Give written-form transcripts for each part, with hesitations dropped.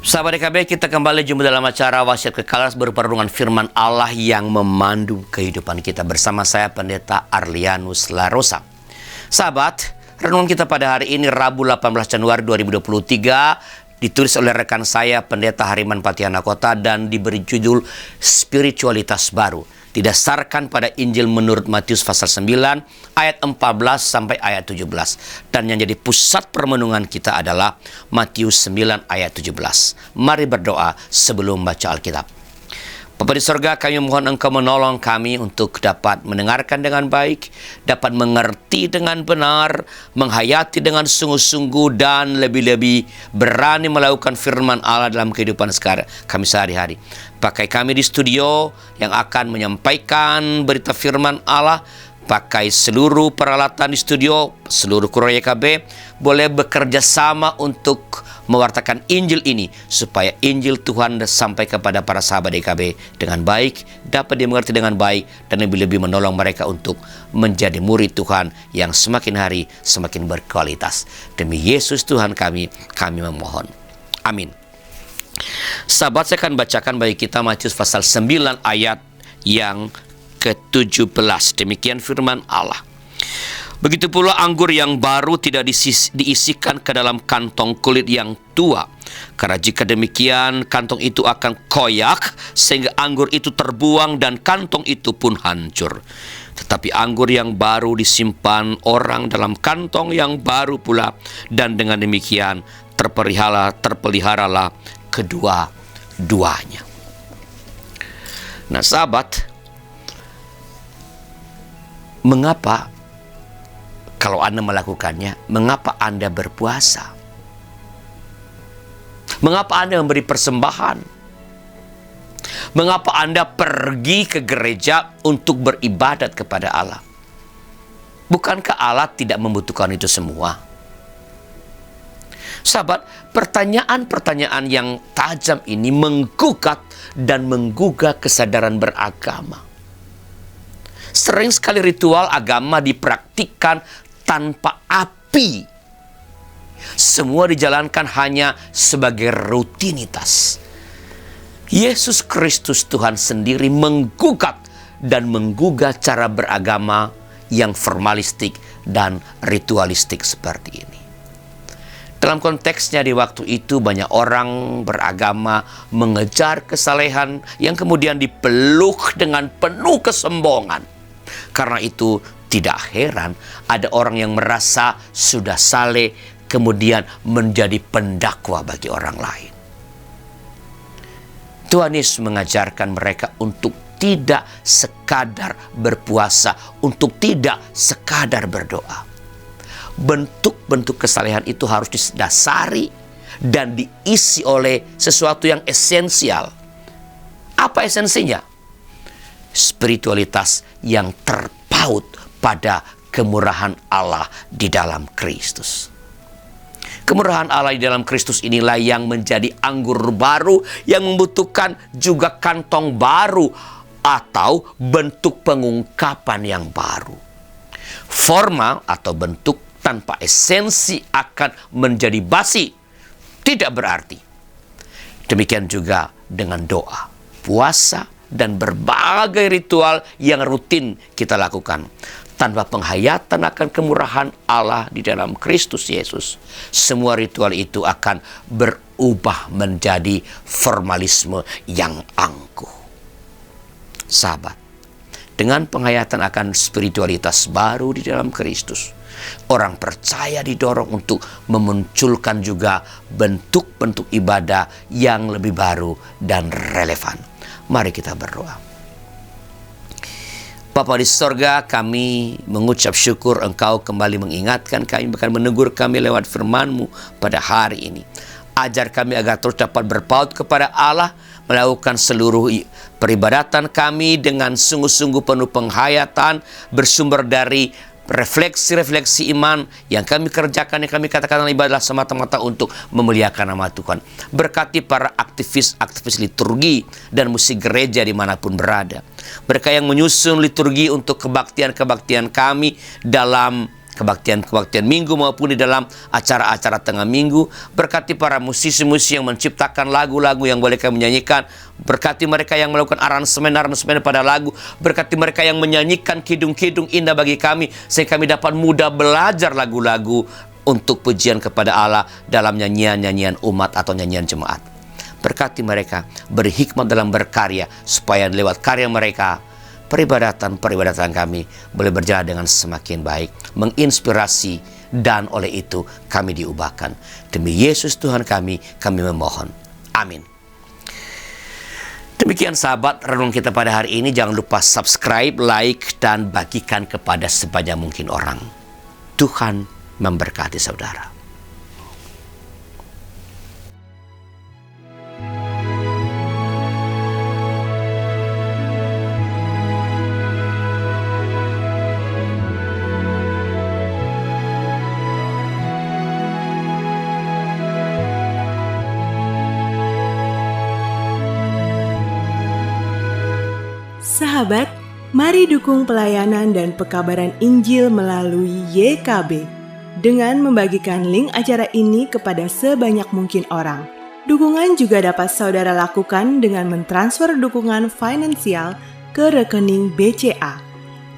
Sahabat DKB, kita kembali jumpa dalam acara Wasiat Kekal berperuntungan firman Allah yang memandu kehidupan kita bersama saya Pendeta Arlianus Larosa. Sahabat, renungan kita pada hari ini Rabu 18 Januari 2023 ditulis oleh rekan saya Pendeta Hariman Patiana Kota dan diberi judul Spiritualitas Baru. Didasarkan pada Injil menurut Matius pasal 9 ayat 14 sampai ayat 17. Dan yang jadi pusat permenungan kita adalah Matius 9 ayat 17. Mari berdoa sebelum baca Alkitab. Bapa di sorga, kami mohon Engkau menolong kami untuk dapat mendengarkan dengan baik, dapat mengerti dengan benar, menghayati dengan sungguh-sungguh, dan lebih-lebih berani melakukan firman Allah dalam kehidupan sekarang kami sehari-hari. Pakai kami di studio yang akan menyampaikan berita firman Allah. Pakai seluruh peralatan di studio, seluruh kru YKB boleh bekerja sama untuk mewartakan Injil ini, supaya Injil Tuhan sampai kepada para sahabat YKB dengan baik, dapat dimengerti dengan baik, dan lebih-lebih menolong mereka untuk menjadi murid Tuhan yang semakin hari semakin berkualitas. Demi Yesus Tuhan kami memohon. Amin. Sahabat, saya akan bacakan bagi kita Matius pasal 9 ayat yang ke-17. Demikian firman Allah. Begitu pula anggur yang baru tidak diisikan ke dalam kantong kulit yang tua. Karena jika demikian, kantong itu akan koyak sehingga anggur itu terbuang dan kantong itu pun hancur. Tetapi anggur yang baru disimpan orang dalam kantong yang baru pula, dan dengan demikian terpeliharalah kedua-duanya. Nah sahabat, mengapa kalau Anda melakukannya, mengapa Anda berpuasa? Mengapa Anda memberi persembahan? Mengapa Anda pergi ke gereja untuk beribadat kepada Allah? Bukankah Allah tidak membutuhkan itu semua? Sahabat, pertanyaan-pertanyaan yang tajam ini menggugat dan menggugah kesadaran beragama. Sering sekali ritual agama dipraktikkan tanpa api. Semua dijalankan hanya sebagai rutinitas. Yesus Kristus Tuhan sendiri menggugat dan menggugah cara beragama yang formalistik dan ritualistik seperti ini. Dalam konteksnya di waktu itu banyak orang beragama mengejar kesalehan yang kemudian dipeluk dengan penuh kesombongan. Karena itu tidak heran ada orang yang merasa sudah saleh kemudian menjadi pendakwa bagi orang lain. Tuhan Yesus mengajarkan mereka untuk tidak sekadar berpuasa, untuk tidak sekadar berdoa. Bentuk-bentuk kesalehan itu harus didasari dan diisi oleh sesuatu yang esensial. Apa esensinya? Spiritualitas yang terpaut pada kemurahan Allah di dalam Kristus. Kemurahan Allah di dalam Kristus inilah yang menjadi anggur baru yang membutuhkan juga kantong baru atau bentuk pengungkapan yang baru. Formal atau bentuk tanpa esensi akan menjadi basi, tidak berarti. Demikian juga dengan doa, puasa, dan berbagai ritual yang rutin kita lakukan. Tanpa penghayatan akan kemurahan Allah di dalam Kristus Yesus, semua ritual itu akan berubah menjadi formalisme yang angkuh. Sahabat, dengan penghayatan akan spiritualitas baru di dalam Kristus, orang percaya didorong untuk memunculkan juga bentuk-bentuk ibadah yang lebih baru dan relevan. Mari kita berdoa. Bapa di sorga, kami mengucap syukur Engkau kembali mengingatkan kami, bahkan menegur kami lewat firman-Mu pada hari ini. Ajar kami agar terus dapat berpaut kepada Allah, melakukan seluruh peribadatan kami dengan sungguh-sungguh penuh penghayatan, bersumber dari refleksi-refleksi iman yang kami kerjakan, yang kami katakan ibadah semata-mata untuk memuliakan nama Tuhan. Berkati para aktivis liturgi dan musik gereja dimanapun berada. Mereka yang menyusun liturgi untuk kebaktian-kebaktian kami dalam kebaktian-kebaktian minggu maupun di dalam acara-acara tengah minggu. Berkati para musisi-musisi yang menciptakan lagu-lagu yang boleh kami nyanyikan. Berkati mereka yang melakukan aransemen-aransemen pada lagu. Berkati mereka yang menyanyikan kidung-kidung indah bagi kami, sehingga kami dapat mudah belajar lagu-lagu untuk pujian kepada Allah dalam nyanyian-nyanyian umat atau nyanyian jemaat. Berkati mereka, beri hikmat dalam berkarya, supaya lewat karya mereka, peribadatan kami boleh berjalan dengan semakin baik, menginspirasi, dan oleh itu kami diubahkan. Demi Yesus Tuhan kami memohon. Amin. Demikian sahabat renung kita pada hari ini. Jangan lupa subscribe, like, dan bagikan kepada sebanyak mungkin orang. Tuhan memberkati saudara. Sahabat, mari dukung pelayanan dan pekabaran Injil melalui YKB dengan membagikan link acara ini kepada sebanyak mungkin orang. Dukungan juga dapat saudara lakukan dengan mentransfer dukungan finansial ke rekening BCA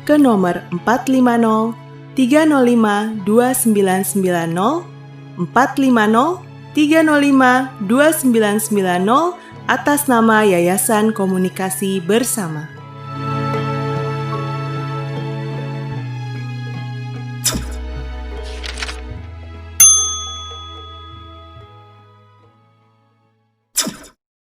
ke nomor 450 305 2990 450 305 2990 atas nama Yayasan Komunikasi Bersama.